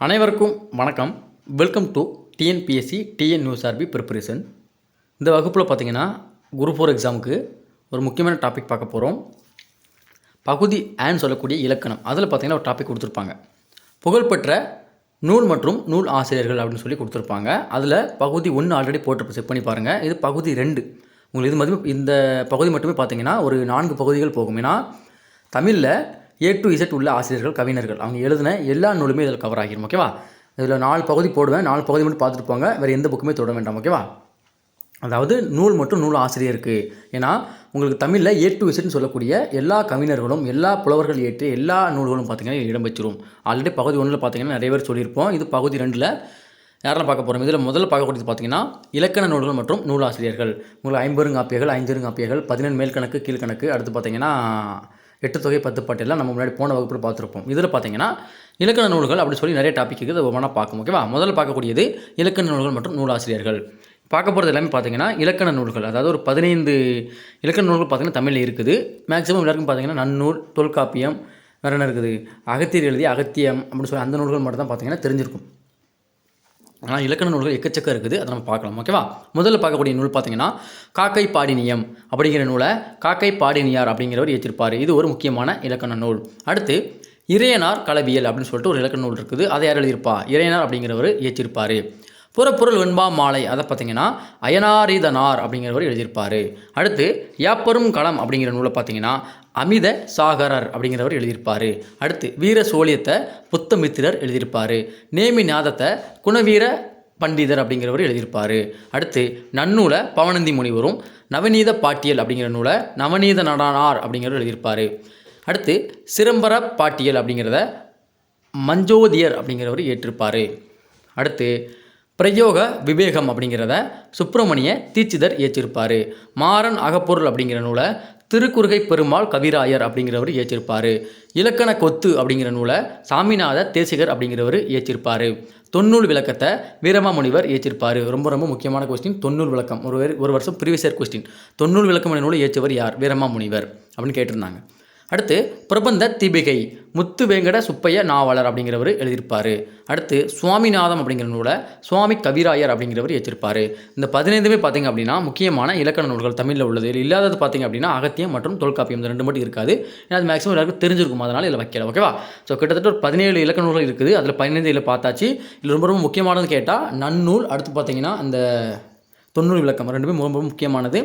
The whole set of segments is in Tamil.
அனைவருக்கும் வணக்கம். Welcome to TNPSC TNUSRB preparation. இந்த வகுப்பில் பார்த்தீங்கன்னா குரூப் 4 எக்ஸாமுக்கு ஒரு முக்கியமான டாபிக் பார்க்க போகிறோம். பகுதி ஆன்னு சொல்லக்கூடிய இலக்கணம். அதில் பார்த்தீங்கன்னா ஒரு டாபிக் கொடுத்துருப்பாங்க. புகழ்பெற்ற நூல் மற்றும் நூல் ஆசிரியர்கள் அப்படின்னு சொல்லி கொடுத்துருப்பாங்க. அதில் பகுதி 1 ஆல்ரெடி போட்டு செக் பண்ணி பாருங்கள். இது பகுதி 2. உங்களுக்கு இது மதிப்பு இந்த பகுதி மட்டுமே பார்த்தீங்கன்னா ஒரு 4 பகுதிகள் போகும். ஏன்னா தமிழில் A to Z உள்ள ஆசிரியர்கள், கவிஞர்கள் அவங்க எழுதின எல்லா நூலுமே இதில் கவர் ஆகிடும். ஓகேவா? இதில் 4 பகுதி போடுவேன். 4 பகுதி மட்டும் பார்த்துட்டு போங்க. வேறு எந்த புக்குமே தொட வேண்டாம். ஓகேவா? அதாவது நூல் மற்றும் நூல் ஆசிரியருக்கு. ஏன்னா உங்களுக்கு தமிழில் A to Zன்னு சொல்லக்கூடிய எல்லா கவிஞர்களும் எல்லா புலவர்கள் ஏற்று எல்லா நூல்களும் பார்த்திங்கன்னா இடம் பெற்றிரும். ஆல்ரெடி பகுதி 1ல் பார்த்தீங்கன்னா நிறைய பேர் சொல்லியிருப்போம். இது பகுதி 2ல் யாரெல்லாம் பார்க்க போகிறோம். இதில் முதல்ல பார்க்கக்கூடியது பார்த்தீங்கன்னா இலக்கண நூல்கள் மற்றும் நூலாசிரியர்கள். உங்களுக்கு ஐம்பெருங்காப்பியர்கள், ஐஞ்சிறுங்காப்பியர்கள், 17 மேல்கணக்கு கீழ்கணக்கு, அடுத்து பார்த்தீங்கன்னா 8 தொகை 10 பாட்டெல்லாம் நம்ம முன்னாடி போன வகுப்பில் பார்த்துருப்போம். இதில் பார்த்தீங்கன்னா இலக்கண நூல்கள் அப்படி சொல்லி நிறைய டாபிக் இருக்குது. அதை ஒவ்வொன்றா பார்க்கும். ஓகேவா? முதல்ல பார்க்கக்கூடியது இலக்கண நூல்கள் மற்றும் நூலாசிரியர்கள். பார்க்க போகிறது எல்லாமே பார்த்தீங்கன்னா இலக்கண நூல்கள். அதாவது ஒரு 15 இலக்கண நூல்கள் பார்த்தீங்கன்னா தமிழில் இருக்குது. மேக்ஸிமம் எல்லாருக்கும் பார்த்தீங்கன்னா நன்னூல், தொல்காப்பியம், வேறு என்ன இருக்குது, அகத்தியர் எழுதிய அகத்தியம் அப்படின்னு சொல்லி அந்த நூல்கள் மட்டும் தான் பார்த்தீங்கன்னா தெரிஞ்சிருக்கும். ஆனால் இலக்கண நூல்கள் எக்கச்சக்கம் இருக்குது. அதை நம்ம பார்க்கலாம். ஓகேவா? முதல்ல பார்க்கக்கூடிய நூல் பார்த்தீங்கன்னா காக்கை பாடினியம் அப்படிங்கிற நூலை காக்கை பாடினியார் அப்படிங்கிறவர் இயற்றிருப்பார். இது ஒரு முக்கியமான இலக்கண நூல். அடுத்து இறையனார் களவியல் அப்படின்னு சொல்லிட்டு ஒரு இலக்கண நூல் இருக்குது. அதை யார் எழுதியிருப்பா? இறையனார் அப்படிங்கிறவர் இயற்றிருப்பார். புறப்பொருள் வெண்பா மாலை அதை பார்த்தீங்கன்னா அயனாரிதனார் அப்படிங்கிறவர் எழுதியிருப்பார். அடுத்து யாப்பரும் களம் அப்படிங்கிற நூலை பார்த்தீங்கன்னா அமித சாகரர் அப்படிங்கிறவர் எழுதியிருப்பார். அடுத்து வீர சோழியத்தை புத்தமித்திரர் எழுதியிருப்பார். நேமிநாதத்தை குணவீர பண்டிதர் அப்படிங்கிறவர் எழுதியிருப்பார். அடுத்து நன்னூலை பவனந்தி முனிவரும், நவநீத பாட்டியல் அப்படிங்கிற நூலை நவநீத நடனார் அப்படிங்கிறவர் எழுதியிருப்பார். அடுத்து சிரம்பர பாட்டியல் அப்படிங்கிறத மஞ்சோதியர் அப்படிங்கிறவர் ஏற்றிருப்பார். அடுத்து பிரயோக விவேகம் அப்படிங்கிறத சுப்பிரமணிய தீட்சிதர் இயற்றிருப்பார். மாறன் அகப்பொருள் அப்படிங்கிற நூலை திருக்குறுகை பெருமாள் கவிராயர் அப்படிங்கிறவர் இயற்றிருப்பார். இலக்கண கொத்து அப்படிங்கிற நூலை சாமிநாத தேசிகர் அப்படிங்கிறவர் இயற்றிருப்பார். தொன்னூல் விளக்கத்தை வீரமாமுனிவர் இயற்றிருப்பார். ரொம்ப ரொம்ப முக்கியமான கொஸ்டின். தொன்னூல் விளக்கம் ஒரு வருஷம் ப்ரீவியஸ் இயர் கொஸ்டின். தொன்னூல் விளக்கம் என்ற நூலை இயற்றியவர் யார்? வீரமாமுனிவர் அப்படின்னு கேட்டிருந்தாங்க. அடுத்து பிரபந்த தீபிகை முத்து வேங்கட சுப்பைய நாவலர் அப்படிங்கிறவர் எழுதியிருப்பார். அடுத்து சுவாமிநாதம் அப்படிங்கிற நூலை சுவாமி கவிராயர் அப்படிங்கிறவர் ஏற்றிருப்பார். இந்த 15மே பார்த்திங்க அப்படின்னா முக்கியமான இலக்கண நூல்கள் தமிழில் உள்ளது. இதில் இல்லாதது பார்த்திங்க அப்படின்னா அகத்தியம் மற்றும் தொல்காப்பியம். இந்த 2 மட்டும் இருக்காது. ஏன்னா அது மேக்ஸிமம் எல்லாருக்கும் தெரிஞ்சிருக்கும். அதனால் இதில் வைக்கல. ஓகேவா? ஸோ கிட்டத்தட்ட ஒரு 17 இலக்கண நூல்கள் இருக்குது. அதில் 15 இதில் பார்த்தாச்சு. இதில் ரொம்ப ரொம்ப முக்கியமானது கேட்டால் நன்னூல், அடுத்து பார்த்திங்கன்னா அந்த தொன்னூல் விளக்கம் 2மே ரொம்ப ரொம்ப முக்கியமானது.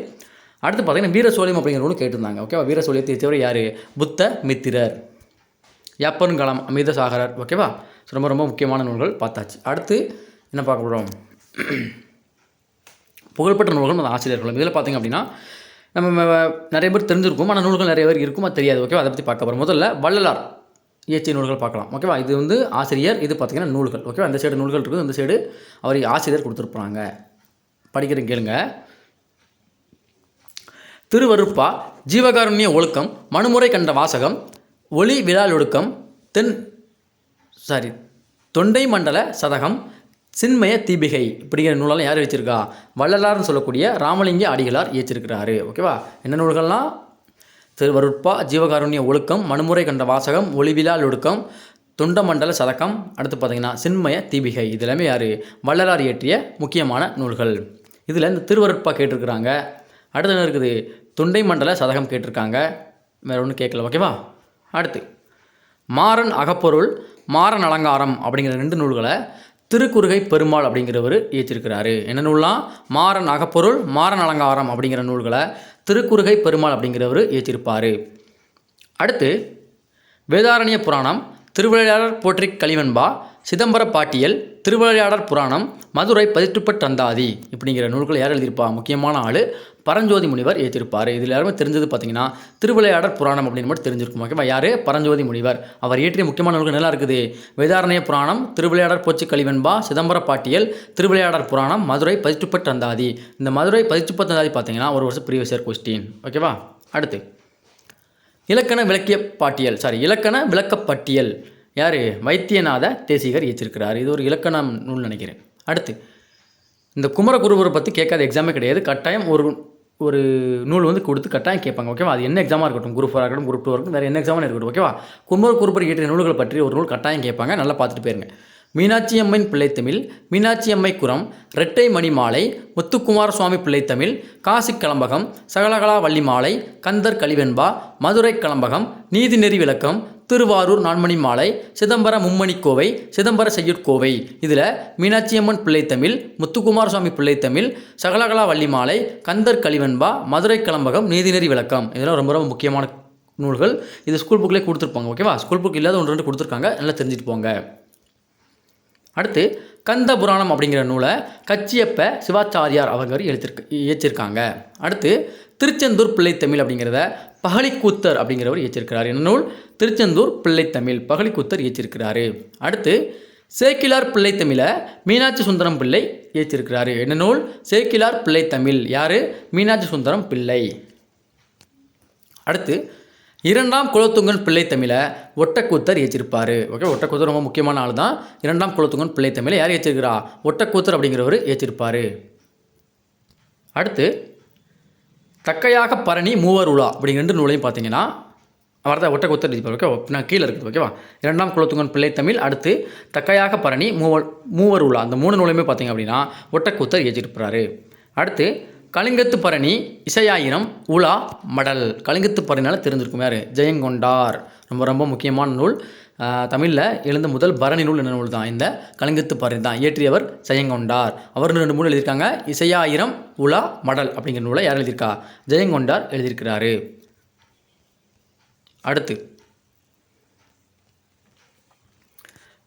அடுத்து பார்த்தீங்கன்னா வீர சோழியம் அப்படிங்கிற நூல் கேட்டிருந்தாங்க. ஓகேவா? வீர சோழியத்தை இயற்றியவர் யார்? புத்த மித்திரர். யாப்பருங்காலம் அமித சாகரர். ஓகேவா? ரொம்ப ரொம்ப முக்கியமான நூல்கள் பார்த்தாச்சு. அடுத்து என்ன பார்க்க போகிறோம்? புகழ்பெற்ற நூல்கள் அந்த ஆசிரியர்களும். இதில் பார்த்திங்க அப்படின்னா நம்ம நிறைய பேர் தெரிஞ்சிருக்கும். ஆனால் நூல்கள் நிறைய பேர் இருக்கும், அது தெரியாது. ஓகேவா? அதை பற்றி பார்க்க போகிறோம். முதல்ல வள்ளலார் இயற்றிய நூல்கள் பார்க்கலாம். ஓகேவா? இது வந்து ஆசிரியர், இது பார்த்திங்கன்னா நூல்கள். ஓகேவா? இந்த சைடு நூல்கள் இருக்குது, இந்த சைடு அவர் ஆசிரியர் கொடுத்துருப்பாங்க. படிக்கிறேன் கேளுங்க. திருவருட்பா, ஜீவகாருண்ய ஒழுக்கம், மனுமுறை கண்ட வாசகம், ஒளி விழாலொடுக்கம், தொண்டை மண்டல சதகம், சின்மய தீபிகை இப்படிங்கிற நூலெல்லாம் யார் எழுதியிருக்கா? வள்ளலார்னு சொல்லக்கூடிய ராமலிங்க அடிகளார் இயற்றிருக்கிறாரு. ஓகேவா? என்ன நூல்கள்லாம்? திருவருட்பா, ஜீவகாருண்ய ஒழுக்கம், மனுமுறை கண்ட வாசகம், ஒளி விழாலொடுக்கம், தொண்ட மண்டல சதகம், அடுத்து பார்த்தீங்கன்னா சின்மய தீபிகை. இது எல்லாமே யார்? வள்ளலார் இயற்றிய முக்கியமான நூல்கள். இதில் இந்த திருவருட்பா கேட்டிருக்கிறாங்க. அடுத்து என்ன இருக்குது? தொண்டை மண்டல சதகம் கேட்டிருக்காங்க. வேறு ஒன்றும் கேட்கல. ஓகேவா? அடுத்து மாறன் அகப்பொருள், மாறன் அலங்காரம் அப்படிங்கிற 2 நூல்களை திருக்குறுகை பெருமாள் அப்படிங்கிறவர் இயற்றிருக்கிறாரு. என்ன நூல்லாம்? மாறன் அகப்பொருள், மாறன் அலங்காரம் அப்படிங்கிற நூல்களை திருக்குறுகை பெருமாள் அப்படிங்கிறவர் இயற்றிருப்பார். அடுத்து வேதாரண்ய புராணம், திருவிளையாடற் போற்றி கலிவெண்பா, சிதம்பர பாட்டியல், திருவிளையாடற் புராணம், மதுரை பதிற்றுப்பட்டந்தாதி இப்படிங்கிற நூல்களை யார் எழுதியிருப்பா? முக்கியமான ஆள் பரஞ்சோதி முனிவர் ஏற்றிருப்பார். இதில் யாருமே தெரிஞ்சது பார்த்தீங்கன்னா திருவிளையாடற் புராணம் அப்படின்னு மட்டும் தெரிஞ்சிருக்கும். ஓகேவா? யார்? பரஞ்சோதி முனிவர். அவர் இயற்றிய முக்கியமான நூல்கள் நல்லா இருக்குது. வேதாரண்ய புராணம், திருவிளையாடற் போற்றி கலிவெண்பா, சிதம்பர பாட்டியல், திருவிளையாடற் புராணம், மதுரை பதிற்றுப்பட்டந்தாதி. இந்த மதுரை பதிற்றுப்பட்டந்தாதி பார்த்தீங்கன்னா ஒரு வருஷம் ப்ரீவியஸ் இயர் கொஸ்டின். ஓகேவா? அடுத்து இலக்கண விளக்கிய பாட்டியல் இலக்கண விளக்கப்பட்டியல் யார்? வைத்தியநாத தேசிகர் இயற்றிருக்கிறார். இது ஒரு இலக்கணம் நூல் நினைக்கிறேன். அடுத்து இந்த குமரகுருவரை பற்றி கேட்காத எக்ஸாமே கிடையாது. கட்டாயம் ஒரு நூல் வந்து கொடுத்து கட்டாயம் கேட்பாங்க. ஓகேவா? அது என்ன எக்ஸாமாக இருக்கட்டும், குரூப் 4 இருக்கட்டும், குரூப் 2 இருக்கட்டும், வேறு என்ன எக்ஸாமாக இருக்கட்டும். ஓகேவா? குமரகுருபர் இயற்றிய நூல்களை பற்றி ஒரு நூல் கட்டாயம் கேட்பாங்க. நல்லா பார்த்துட்டு போயிருங்க. மீனாட்சி அம்மன் பிள்ளைத்தமிழ், மீனாட்சி அம்மை குரம், இரட்டை மணி மாலை, முத்துக்குமார சுவாமி பிள்ளைத்தமிழ், காசி கலம்பகம், சகலகலா வள்ளி மாலை, கந்தர் கலிவெண்பா, மதுரை கலம்பகம், நீதிநெறி விளக்கம், திருவாரூர் நான்மணி மாலை, சிதம்பர மும்மணி கோவை, சிதம்பர செய்யுட்கோவை. இதில் மீனாட்சி அம்மன் பிள்ளைத்தமிழ், முத்துக்குமார சுவாமி பிள்ளைத்தமிழ், சகலகலா வள்ளி மாலை, கந்தர் கலிவெண்பா, மதுரை கலம்பகம், நீதிநெறி விளக்கம் இதெல்லாம் ரொம்ப ரொம்ப முக்கியமான நூல்கள். இது ஸ்கூல் புக்லேயே கொடுத்துருப்பாங்க. ஓகேவா? ஸ்கூல் புக் இல்லாத 1-2 கொடுத்துருக்காங்க, நல்லா தெரிஞ்சுட்டு போங்க. அடுத்து கந்த புராணம் அப்படிங்கிற நூலை கச்சியப்ப சிவாச்சாரியார் அவங்க இயற்றிருக்காங்க. அடுத்து திருச்செந்தூர் பிள்ளைத்தமிழ் அப்படிங்கிறத பகழிக்கூத்தர் அப்படிங்கிறவர் இயற்றிருக்கிறார். என்ன நூல்? திருச்செந்தூர் பிள்ளைத்தமிழ், பகழிக்கூத்தர் இயற்றிருக்கிறாரு. அடுத்து சேக்கிலார் பிள்ளைத்தமிழை மீனாட்சி சுந்தரம் பிள்ளை இயற்றிருக்கிறாரு. என்ன நூல்? சேக்கிலார் பிள்ளைத்தமிழ். யார்? மீனாட்சி சுந்தரம் பிள்ளை. அடுத்து 2ஆம் குலோத்துங்கன் பிள்ளைத்தமிழை ஒட்டக்கூத்தர் இயற்றிருப்பார். ஓகே, ஒட்டக்கூத்தர் ரொம்ப முக்கியமான ஆள் தான். 2ஆம் குலோத்துங்கன் பிள்ளைத்தமிழை யார் இயற்றிருக்கிறா? ஒட்டக்கூத்தர் அப்படிங்கிறவர் இயற்றிருப்பார். அடுத்து தக்கையாக பரணி மூவர் உலா அப்படிங்கிற நூலையும் பார்த்தீங்கன்னா அவர்தான் ஒட்டக்கூத்தர் எழுதிப்பார். ஓகே, நான் கீழே இருக்குது. ஓகேவா? 2ஆம் குலோத்துங்கன் பிள்ளைத்தமிழ், அடுத்து தக்கையாக பரணி மூவர் உலா, அந்த 3 நூலையுமே பார்த்தீங்க அப்படின்னா ஒட்டக்கூத்தர் இயற்றிருப்பார். அடுத்து கலிங்கத்து பரணி, இசையாயிரம், உலா, மடல். கலிங்கத்து பரணினால் தெரிஞ்சிருக்கும் யார்? ஜெயங்கொண்டார். ரொம்ப ரொம்ப முக்கியமான நூல். தமிழில் எழுந்த முதல் பரணி நூல் என்ன நூல் தான்? இந்த கலிங்கத்து பரணி தான். இயற்றியவர் ஜெயங்கொண்டார். அவர் 2 நூல் எழுதியிருக்காங்க. இசையாயிரம், உலா, மடல் அப்படிங்கிற நூலை யார் எழுதியிருக்கா? ஜெயங்கொண்டார் எழுதியிருக்கிறாரு. அடுத்து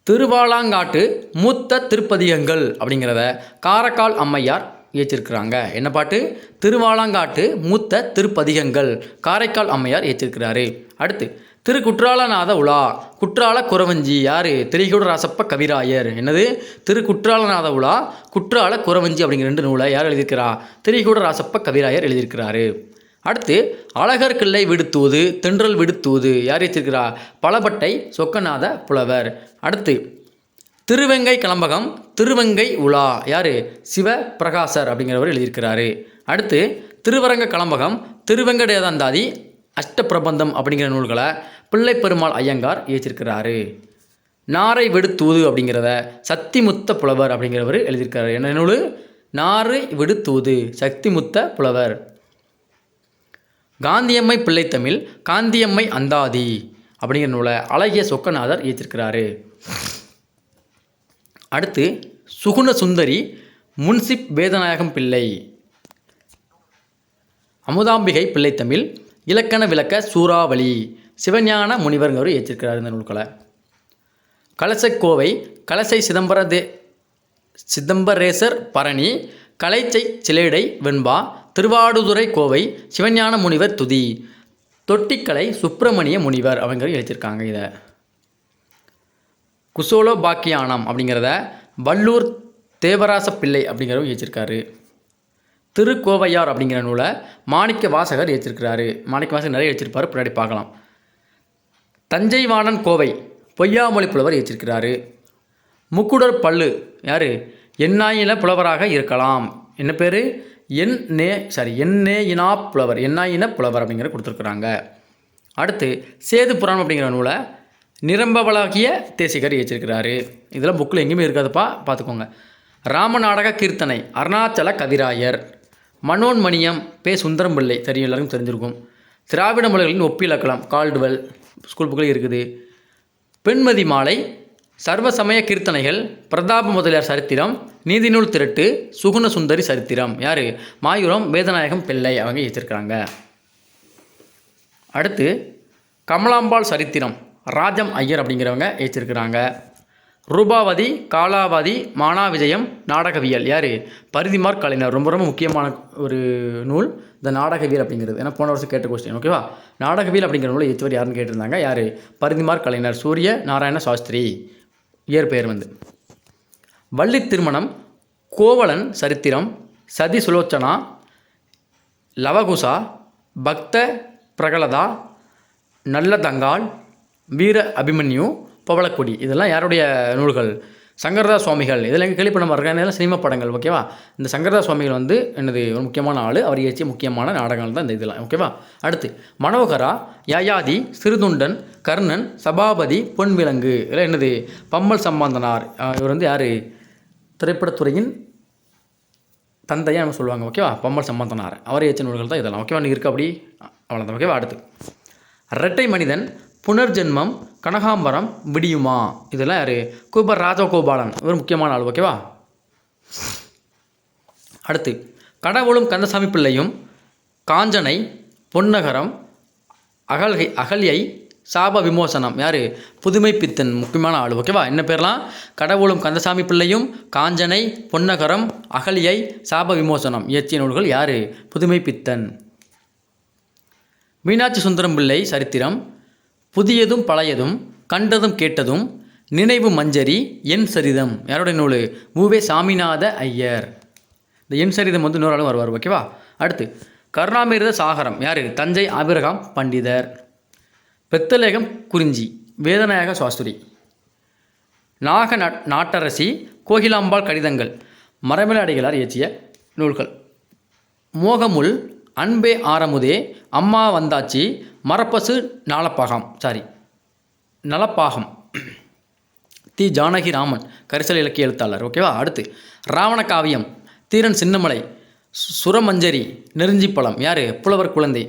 திருவாலாங்காட்டு மூத்த திருப்பதிகங்கள் அப்படிங்கிறத காரைக்கால் அம்மையார் இயற்றிருக்கிறாங்க. என்ன பாட்டு? திருவாலாங்காட்டு மூத்த திருப்பதிகங்கள், காரைக்கால் அம்மையார் இயற்றிருக்கிறாரு. அடுத்து திரு குற்றாலநாத உலா, குற்றால குறவஞ்சி. யார்? திரிகூட ராசப்ப கவிராயர். என்னது? திரு குற்றாலநாத உலா, குற்றால குறவஞ்சி அப்படிங்கிற 2 நூலை யார் எழுதியிருக்கிறா? திரிகூட ராசப்ப கவிராயர் எழுதியிருக்கிறாரு. அடுத்து அழகர் கிள்ளை விடுத்தூது, தென்றல் விடுத்தூது. யார் இயற்றிருக்கிறா? பலபட்டை சொக்கநாத புலவர். அடுத்து திருவெங்கை கலம்பகம், திருவெங்கை உலா. யார்? சிவபிரகாசர் அப்படிங்கிறவர் எழுதியிருக்கிறாரு. அடுத்து திருவரங்க கலம்பகம், திருவெங்கடேதாந்தாதி, அஷ்டபிரபந்தம் அப்படிங்கிற நூல்களை பிள்ளை பெருமாள் ஐயங்கார் இயற்றிருக்கிறாரு. நாரை விடுத்தூது அப்படிங்கிறத சக்திமுத்த புலவர் அப்படிங்கிறவர் எழுதியிருக்கிறார். என்ன நூல்? நாரை விடுத்தூது, சக்திமுத்த புலவர். காந்தியம்மை பிள்ளைத்தமிழ், காந்தியம்மை அந்தாதி அப்படிங்கிற நூலை அழகிய சொக்கநாதர் இயற்றிருக்கிறாரு. அடுத்து சுகுண சுந்தரி, முன்சிப் வேதநாயகம் பிள்ளை. அமுதாம்பிகை பிள்ளைத்தமிழ், இலக்கண விளக்க சூறாவளி, சிவஞான முனிவர்ங்கிறவர் இயற்றிருக்கிறார் இந்த நூல்களை. கலசக்கோவை, கலசை சிதம்பரேசர் பரணி, கலைச்சை சிலேடை வெண்பா, திருவாடுதுறை கோவை, சிவஞான முனிவர் துதி, தொட்டிக்கலை சுப்பிரமணிய முனிவர் அவங்க எழுதியிருக்காங்க. இதை குசோலோ பாக்கியானம் அப்படிங்கிறத வல்லூர் தேவராச பிள்ளை அப்படிங்கிறவர் இயற்றிருக்காரு. திருக்கோவையார் அப்படிங்கிற நூலை மாணிக்க வாசகர் இயற்றிருக்கிறாரு. மாணிக்க வாசகர் நிறைய இயற்றிருப்பார், பின்னாடி பார்க்கலாம். தஞ்சை வாணன் கோவை, பொய்யாமொழி புலவர் இயற்றிருக்கிறாரு. முக்குடர் பல்லு. யார்? எண்ணாயின புலவராக இருக்கலாம். என்ன பேர்? எண்ணேயினா புலவர், எண்ணாயின புலவர் அப்படிங்கிற கொடுத்துருக்குறாங்க. அடுத்து சேது புராணம் அப்படிங்கிற நூலை நிரம்பவளாகிய தேசிகர் இயற்றிருக்கிறாரு. இதெல்லாம் புக்கில் எங்கேயுமே இருக்காதுப்பா, பார்த்துக்கோங்க. ராமநாடக கீர்த்தனை, அருணாச்சல கவிராயர். மனோன்மணியம், பே. சுந்தரம் பிள்ளை, தெரியும், எல்லாருக்கும் தெரிஞ்சிருக்கும். திராவிட மொழிகளின் ஒப்பிலக்கணம், கால்டுவெல், ஸ்கூல் புக்கில் இருக்குது. பெண்மதி மாலை, சர்வசமய கீர்த்தனைகள், பிரதாப முதலியார் சரித்திரம், நீதிநூல் திரட்டு, சுகுண சுந்தரி சரித்திரம். யார்? மாயூரம் வேதநாயகம் பிள்ளை அவங்க இயற்றிருக்கிறாங்க. அடுத்து கமலாம்பாள் சரித்திரம், ராஜம் ஐயர் அப்படிங்கிறவங்க இயற்றிருக்கிறாங்க. ரூபாவதி, காலாவதி, மானாவிஜயம், நாடகவியல். யார்? பரிதிமார் கலைஞர். ரொம்ப ரொம்ப முக்கியமான ஒரு நூல் இந்த நாடகவியல் அப்படிங்கிறது. ஏன்னா போன வருஷம் கேட்ட கொஸ்டின். ஓகேவா? நாடகவியல் அப்படிங்கிற நூலை இயற்றியவர் யாருன்னு கேட்டிருந்தாங்க. யார்? பரிதிமார் கலைஞர், சூரிய நாராயண சாஸ்திரி இயற்பெயர் வந்து. வள்ளி திருமணம், கோவலன் சரித்திரம், சதி சுலோச்சனா, லவகுசா, பக்த பிரகலதா, நல்ல தங்காள், வீர அபிமன்யு, பவளக்கொடி. இதெல்லாம் யாருடைய நூல்கள்? சங்கரதாஸ் சுவாமிகள் இதில் எங்கே கேள்வி பண்ண மாதிரி சினிமா படங்கள். ஓகேவா, இந்த சங்கரதாஸ் சுவாமிகள் வந்து என்னது ஒரு முக்கியமான ஆள், அவர் இயற்றிய முக்கியமான நாடகங்கள் தான் இந்த இதெல்லாம். ஓகேவா, அடுத்து மனோகரா, யயாதி, சிறுதுண்டன், கர்ணன், சபாபதி, பொன்விலங்கு இதில் என்னது பம்மல் சம்பந்தனார். இவர் வந்து யார், திரைப்படத்துறையின் தந்தையாக நம்ம சொல்லுவாங்க. ஓகேவா, பம்மல் சம்பந்தனார் அவர் இயற்றிய நூல்கள் தான் இதெல்லாம். ஓகேவா, இருக்கு அப்படி அவ்வளோதான். ஓகேவா, அடுத்து இரட்டை மனிதன், புனர்ஜென்மம், கனகாம்பரம், விடியுமா இதெல்லாம் யார், கூபர் ராஜகோபாலன் ஒரு முக்கியமான ஆள். ஓகேவா, அடுத்து கடவுளும் கந்தசாமி பிள்ளையும், காஞ்சனை, பொன்னகரம், அகல்யை, சாப விமோசனம் யார், புதுமை பித்தன் முக்கியமான ஆள். ஓகேவா, என்ன பேர்லாம், கடவுளும் கந்தசாமி பிள்ளையும், காஞ்சனை, பொன்னகரம், அகல்யை, சாப விமோசனம் இயற்றிய நூல்கள் யார், புதுமை பித்தன். மீனாட்சி சுந்தரம் பிள்ளை சரித்திரம், புதியதும் பழையதும், கண்டதும் கேட்டதும், நினைவு மஞ்சரி, என் சரிதம் யாருடைய நூல், உவே சாமிநாத ஐயர். இந்த என் சரிதம் வந்து இன்னொரு வருவார். ஓகேவா, அடுத்து கருணாமிர்த சாகரம் யார், தஞ்சை ஆபிரகாம் பண்டிதர். பெத்தலேகம் குறிஞ்சி, வேதநாயக சாஸ்திரி. நாக நாட்டரசி, கோகிலாம்பாள் கடிதங்கள் மரமேல அடிகளார் இயற்றிய நூல்கள். மோகமுல், அன்பே ஆரமுதே, அம்மா வந்தாச்சி, மரப்பசு நலப்பாகம் தி ஜானகி ராமன் கரிசல் இலக்கிய எழுத்தாளர். ஓகேவா, அடுத்து ராவண காவியம், தீரன் சின்னமலை, சுரமஞ்சரி, நெருஞ்சிப்பழம் யார், புலவர் குழந்தை.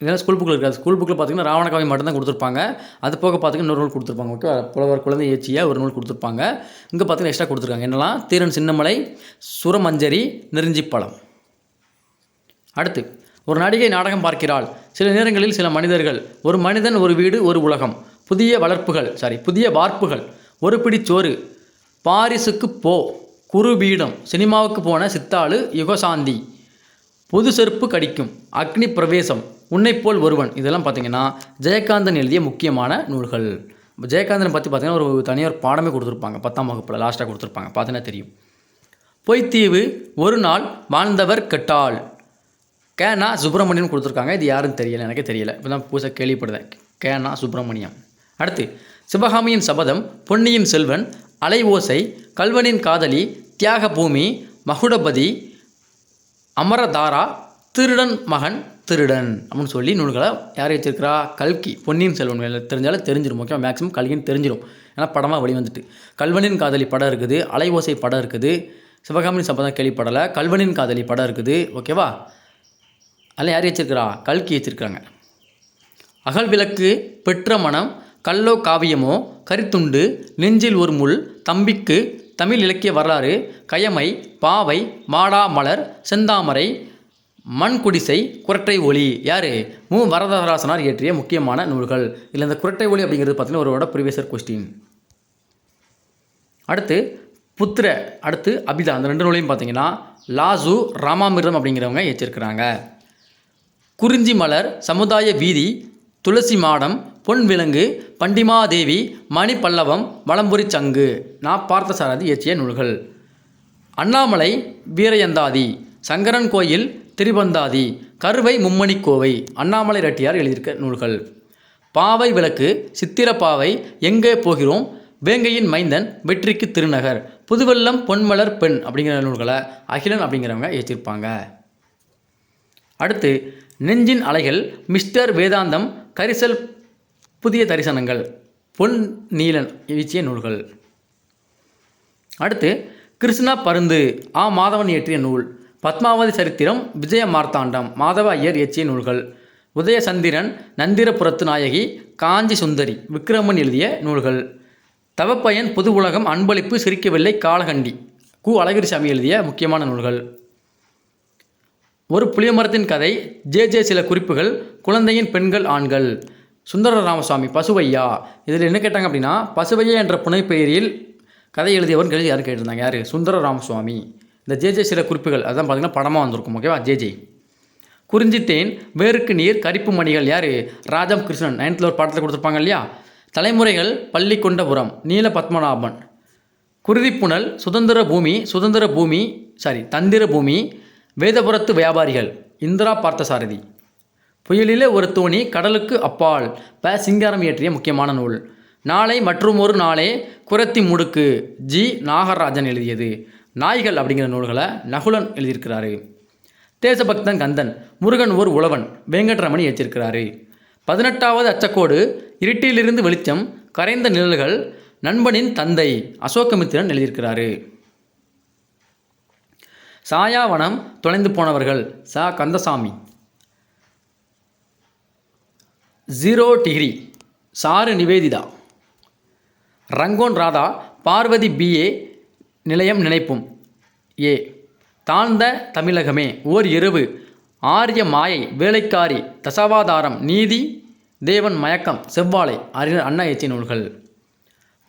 இதெல்லாம் ஸ்கூல் புக்கில் இருக்காது. ஸ்கூல் புக்கில் பார்த்திங்கன்னா ராவண காவியம் மட்டும்தான் கொடுத்துருப்பாங்க. அது போக பார்த்திங்கன்னா இன்னொரு நூல் கொடுத்துருப்பாங்க. ஓகே, புலவர் குழந்தை இயற்றிய ஒரு நூல் கொடுத்துருப்பாங்க. இங்கே பார்த்திங்கன்னா எக்ஸ்ட்ரா கொடுத்துருக்காங்க. என்னெல்லாம், தீரன் சின்னமலை, சுரமஞ்சரி, நெருஞ்சிப்பழம். அடுத்து ஒரு நடிகை நாடகம் பார்க்கிறாள். சில நேரங்களில் சில மனிதர்கள், ஒரு மனிதன், ஒரு வீடு, ஒரு உலகம், புதிய வார்ப்புகள், ஒரு பிடிச்சோறு, பாரிஸுக்கு போ, குருபீடம், சினிமாவுக்கு போன சித்தாளு, யுகசாந்தி, பொது செருப்பு கடிக்கும், அக்னி பிரவேசம், உன்னைப்போல் ஒருவன் இதெல்லாம் பார்த்திங்கன்னா ஜெயகாந்தன் எழுதிய முக்கியமான நூல்கள். ஜெயகாந்தனை பற்றி பார்த்திங்கன்னா ஒரு தனியார் பாடமே கொடுத்துருப்பாங்க, 10ஆம் வகுப்பில் லாஸ்ட்டாக கொடுத்துருப்பாங்க, பார்த்தீங்கன்னா தெரியும். பொய்த்தீவு, ஒரு நாள் வாழ்ந்தவர் கெட்டால், கேனா சுப்பிரமணியம் கொடுத்துருக்காங்க. இது யாருன்னு தெரியல, எனக்கே தெரியல, இப்போ தான் புதுசாக கேள்விப்படுதேன், கேனா சுப்பிரமணியம். அடுத்து சிவகாமியின் சபதம், பொன்னியின் செல்வன், அலை ஓசை, கல்வனின் காதலி, தியாக பூமி, மகுடபதி, அமரதாரா, திருடன் மகன் திருடன் அப்படின்னு சொல்லி நூல்களை யார் வச்சிருக்கிறா, கல்கி. பொன்னியின் செல்வன் தெரிஞ்சாலும் தெரிஞ்சிடும். ஓகே, மேக்ஸிமம் கல்கின்னு தெரிஞ்சிடும், ஏன்னா படமாக வெளிவந்துட்டு. கல்வனின் காதலி படம் இருக்குது, அலை ஓசை படம் இருக்குது, சிவகாமியின் சபதம் கேள்விப்படலை, கல்வனின் காதலி படம் இருக்குது. ஓகேவா, அதில் யார் வச்சிருக்கிறா, கல்கி வச்சிருக்காங்க. அகல் விளக்கு, பெற்ற மனம், கல்லோ காவியமோ, கரித்துண்டு, நெஞ்சில் ஒரு முள், தம்பிக்கு, தமிழ் இலக்கிய வரலாறு, கயமை, பாவை, மாடா மலர், செந்தாமரை, மண் குடிசை, குரட்டை ஒளி யார், மு வரதராசனார் இயற்றிய முக்கியமான நூல்கள். இல்லை இந்த குரட்டை ஒளி அப்படிங்கிறது பார்த்தீங்கன்னா ஒருவோட ப்ரீவியஸர் கொஸ்டின். அடுத்து புத்திர, அடுத்து அபிதா, அந்த 2 நூலையும் பார்த்தீங்கன்னா லாசு ராமாமிர்தம் அப்படிங்கிறவங்க இயற்றிருக்கிறாங்க. குறிஞ்சி மலர், சமுதாய வீதி, துளசி மாடம், பொன் விலங்கு, பண்டிமாதேவி, மணி பல்லவம், வலம்புரி சங்கு பார்த்தசாரதி இயற்றிய நூல்கள். அண்ணாமலை வீரயந்தாதி, சங்கரன் கோயில் திரிபந்தாதி, கருவை மும்மணிக்கோவை அண்ணாமலை ரெட்டியார் எழுதியிருக்க நூல்கள். பாவை விளக்கு, சித்திரப்பாவை, எங்கே போகிறோம், வேங்கையின் மைந்தன், வெற்றிக்கு திருநகர், புதுவெல்லம், பொன்மலர் பெண் அப்படிங்கிற நூல்களை அகிலன் அப்படிங்கிறவங்க இயற்றிருப்பாங்க. அடுத்து நெஞ்சின் அலைகள், மிஸ்டர் வேதாந்தம், கரிசல் புதிய தரிசனங்கள், பொன் நீலன் இயற்றிய நூல்கள். அடுத்து கிருஷ்ணா பருந்து, மாதவன் இயற்றிய நூல். பத்மாவதி சரித்திரம், விஜய மார்த்தாண்டம், மாதவ ஐயர் இயற்றிய நூல்கள். உதயசந்திரன், நந்திரபுரத்து நாயகி, காஞ்சி சுந்தரி, விக்ரமன் எழுதிய நூல்கள். தவப்பயன், புது உலகம், அன்பளிப்பு, சிரிக்கவில்லை, காலகண்டி, கு அழகிரிசாமி எழுதிய முக்கியமான நூல்கள். ஒரு புளியமரத்தின் கதை, ஜே சில குறிப்புகள், குழந்தையின் பெண்கள் ஆண்கள், சுந்தர ராமசுவாமி, பசுவையா. இதில் என்ன கேட்டாங்க அப்படின்னா, பசுவையா என்ற புனைப்பெயரில் கதை எழுதியவன் யாரும் கேட்டிருந்தாங்க, யார், சுந்தர ராமசுவாமி. இந்த ஜே சில குறிப்புகள் அதான் பார்த்திங்கன்னா படமாக வந்திருக்கும். ஓகேவா, ஜே குறிஞ்சித்தேன், வேருக்கு நீர், கரிப்பு மணிகள் யார், ராஜம் கிருஷ்ணன் 9th ஒரு பாடத்தில் கொடுத்துருப்பாங்க இல்லையா. தலைமுறைகள், பள்ளிக்கொண்டபுரம், நீல பத்மநாபன். குருதிப்புணல், தந்திர பூமி, வேதபுரத்து வியாபாரிகள், இந்திரா பார்த்தசாரதி. புயலிலே ஒரு தோணி, கடலுக்கு அப்பால், சிங்காரம் இயற்றிய முக்கியமான நூல். நாளை மற்றும் ஒரு நாளே குரத்தி முடுக்கு ஜி நாகராஜன் எழுதியது. நாய்கள் அப்படிங்கிற நூல்களை நகுலன் எழுதியிருக்கிறாரு. தேசபக்தன் கந்தன், முருகன் ஓர் உழவன் வெங்கட்ரமணி ஏற்றிருக்கிறாரு. 18வது அச்சக்கோடு இருட்டிலிருந்து வெளிச்சம், கரைந்த நிழல்கள், நண்பனின் தந்தை அசோகமித்திரன் எழுதியிருக்கிறாரு. சாயாவனம் தொலைந்து போனவர்கள் Sa Kandasamy. 0 degree Charu Nivedita. Rangoon Radha Parvathi BA நிலையம் நினைப்பும் ஏ. தாழ்ந்த தமிழகமே ஓர் இரவு, ஆரிய மாயை வேலைக்காரி, தசாவாதாரம், நீதி தேவன் மயக்கம், செவ்வாழை அறிஞர் அண்ணா இயற்றிய நூல்கள்.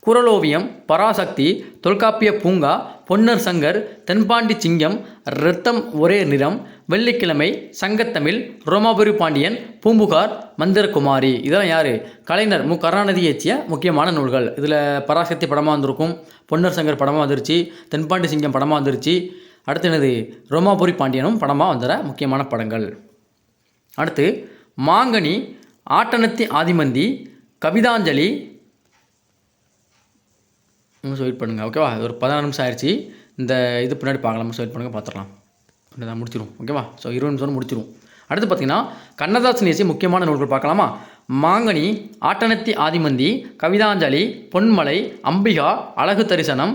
குறளோவியம், பராசக்தி, தொல்காப்பிய பூங்கா, பொன்னர் சங்கர், தென்பாண்டி சிங்கம், இரத்தம் ஒரே நிறம், வெள்ளிக்கிழமை, சங்கத்தமிழ், ரோமாபுரி பாண்டியன், பூம்புகார், மந்திரகுமாரி. இதெல்லாம் யார்? கலைஞர் மு. கருணாநிதி இயற்றிய முக்கியமான நூல்கள். இதில் பராசக்தி படமாக வந்திருக்கும், பொன்னர் சங்கர் படமாக வந்துருச்சு, தென்பாண்டி சிங்கம் படமாக வந்துருச்சு. அடுத்து என்னது? ரோமாபுரி பாண்டியனும் படமாக வந்துற முக்கியமான படங்கள். அடுத்து மாங்கனி, ஆட்டனத்தி ஆதிமந்தி, கவிதாஞ்சலி. வெயிட் பண்ணுங்கள், ஓகேவா? ஒரு 16 நிமிஷம் ஆயிடுச்சு. இந்த இது பின்னாடி பார்க்கலாம், வெயிட் பண்ணுங்கள், பார்த்துடலாம். தான் முடிச்சிடும், ஓகேவா? ஸோ 20 நிமிஷம் முடிச்சிடும். அடுத்து பார்த்தீங்கன்னா கண்ணதாசன் இயற்றிய முக்கியமான நூல்கள் பார்க்கலாமா? மாங்கனி, ஆட்டனத்தி ஆதிமந்தி, கவிதாஞ்சலி, பொன்மலை, அம்பிகா, அழகு தரிசனம்,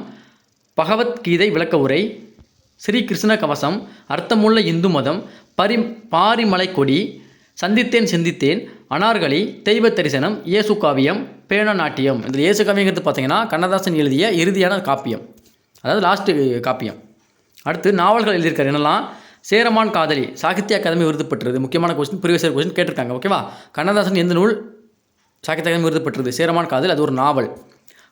பகவத்கீதை விளக்க உரை, ஸ்ரீ கிருஷ்ண கவசம், அர்த்தமுள்ள இந்து மதம், பாரிமலை கொடி, சந்தித்தேன் சிந்தித்தேன், அனார்களி, தெய்வ தரிசனம், இயேசு காவியம், பேன நாட்டியம். இதில் இயேசு காவியங்கிறது பார்த்தீங்கன்னா கண்ணதாசன் எழுதிய இறுதியான காப்பியம், அதாவது லாஸ்ட்டு காப்பியம். அடுத்து நாவல்கள் எழுதியிருக்காரு. என்னெல்லாம்? சேரமான் காதலி சாகித்ய அகாதமி விருது பெற்றது. முக்கியமான கொஸ்டின், ப்ரீவியஸ் இயர் கொஸ்டின் கேட்டிருக்காங்க, ஓகேவா? கண்ணதாசன் எந்த நூல் சாகித்ய அகாதமி விருது பெற்றது? சேரமான் காதல், அது ஒரு நாவல்.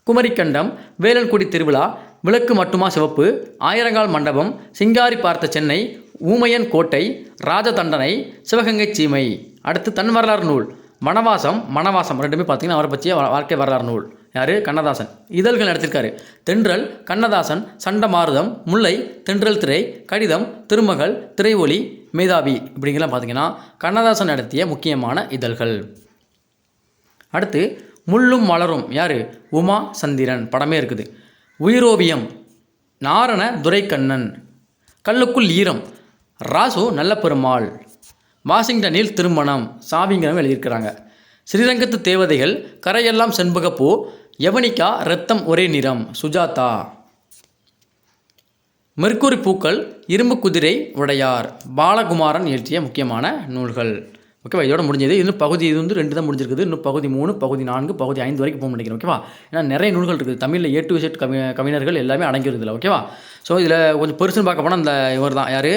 குமரிக்கண்டம், வேலன்குடி திருவிழா, விளக்கு மட்டுமா சிவப்பு, ஆயிரங்கால் மண்டபம், சிங்காரி பார்த்த சென்னை, ஊமையன் கோட்டை, ராஜதண்டனை, சிவகங்கை சீமை. அடுத்து தன் வரலாறு நூல் மணவாசம் ரெண்டுமே பார்த்தீங்கன்னா அவரை பற்றிய வாழ்க்கை வரலாறு நூல். யார்? கண்ணதாசன். இதழ்கள் நடத்திருக்காரு. தென்றல், கண்ணதாசன், சண்டமாருதம், முல்லை, தென்றல் திரை, கடிதம், திருமகள், திரைஒலி, மேதாவி இப்படிங்கெல்லாம் பார்த்தீங்கன்னா கண்ணதாசன் நடத்திய முக்கியமான இதழ்கள். அடுத்து முள்ளும் மலரும். யார்? உமா சந்திரன், படமே இருக்குது. உயிரோவியம் நாரண துரைக்கண்ணன். கல்லுக்குள் ஈரம் ராசு நல்ல பெருமாள். வாஷிங்டனில் திருமணம் சாவிங்கிறவங்க எழுதியிருக்கிறாங்க. ஸ்ரீரங்கத்து தேவதைகள், கரையெல்லாம் செண்பகப்பூ, யவனிகா, இரத்தம் ஒரே நிறம், சுஜாதா. மெர்க்குரி பூக்கள், இரும்பு குதிரை, உடையார், பாலகுமாரன் இயற்றிய முக்கியமான நூல்கள். ஓகேவா? இதோட முடிஞ்சது. இன்னும் பகுதி இது 2 தான் முடிஞ்சிருக்குது. இன்னும் பகுதி 3, பகுதி 4, பகுதி 5 வரைக்கும் போக நினைக்கிறேன், ஓகேவா? ஏன்னா நிறைய நூல்கள் இருக்குது. தமிழில் A to Z கவிஞர்கள் எல்லாமே அடங்கியிருதில்ல, ஓகேவா? ஸோ இதில் கொஞ்சம் பெருசுன்னு பார்க்க போனால் இந்த இவர் தான். யார்?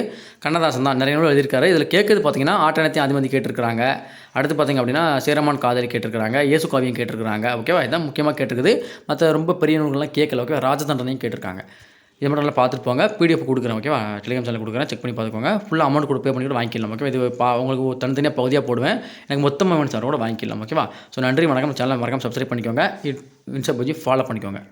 கண்ணதாசன் தான். நிறைய நூல் எழுதியிருக்காரு. இதில் கேட்குறது பார்த்தீங்கன்னா ஆட்டனத்தி ஆதிமந்தி கேட்டிருக்கிறாங்க. அடுத்து பார்த்திங்க அப்படின்னா சேரமான் காதலி கேட்டிருக்கிறாங்க, இயேசு காவியம் கேட்டிருக்கிறாங்க, ஓகேவா? இதான் முக்கியமாக கேட்டிருக்குது. மற்ற ரொம்ப பெரிய நூல்கள்லாம் கேட்கல, ஓகேவா? ராஜதண்டனையும் கேட்டிருக்காங்க. இது மட்டும் நல்லா பார்த்துட்டு போங்க. PDF கொடுக்குறேன், ஓகேவா? டெலிகிராம் சேனல் கொடுக்குறேன், செக் பண்ணி பார்த்துக்கோங்க. ஃபுல்லாக அமௌண்ட் பே பண்ணிட்டு வாங்கிக்கலாம், ஓகேவா? இது உங்களுக்கு தனித்தனியாக பகுதியாக போடுவேன். எனக்கு மொத்தமாக வேணும் சார் கூட வாங்கிக்கலாம், ஓகேவா? ஸோ நன்றி, வணக்கம். சேனலை மறக்காம சப்ஸ்கிரைப் பண்ணிக்கோங்க. இன்ஸ்டா பேஜ் ஃபாலோ பண்ணிக்கோங்க.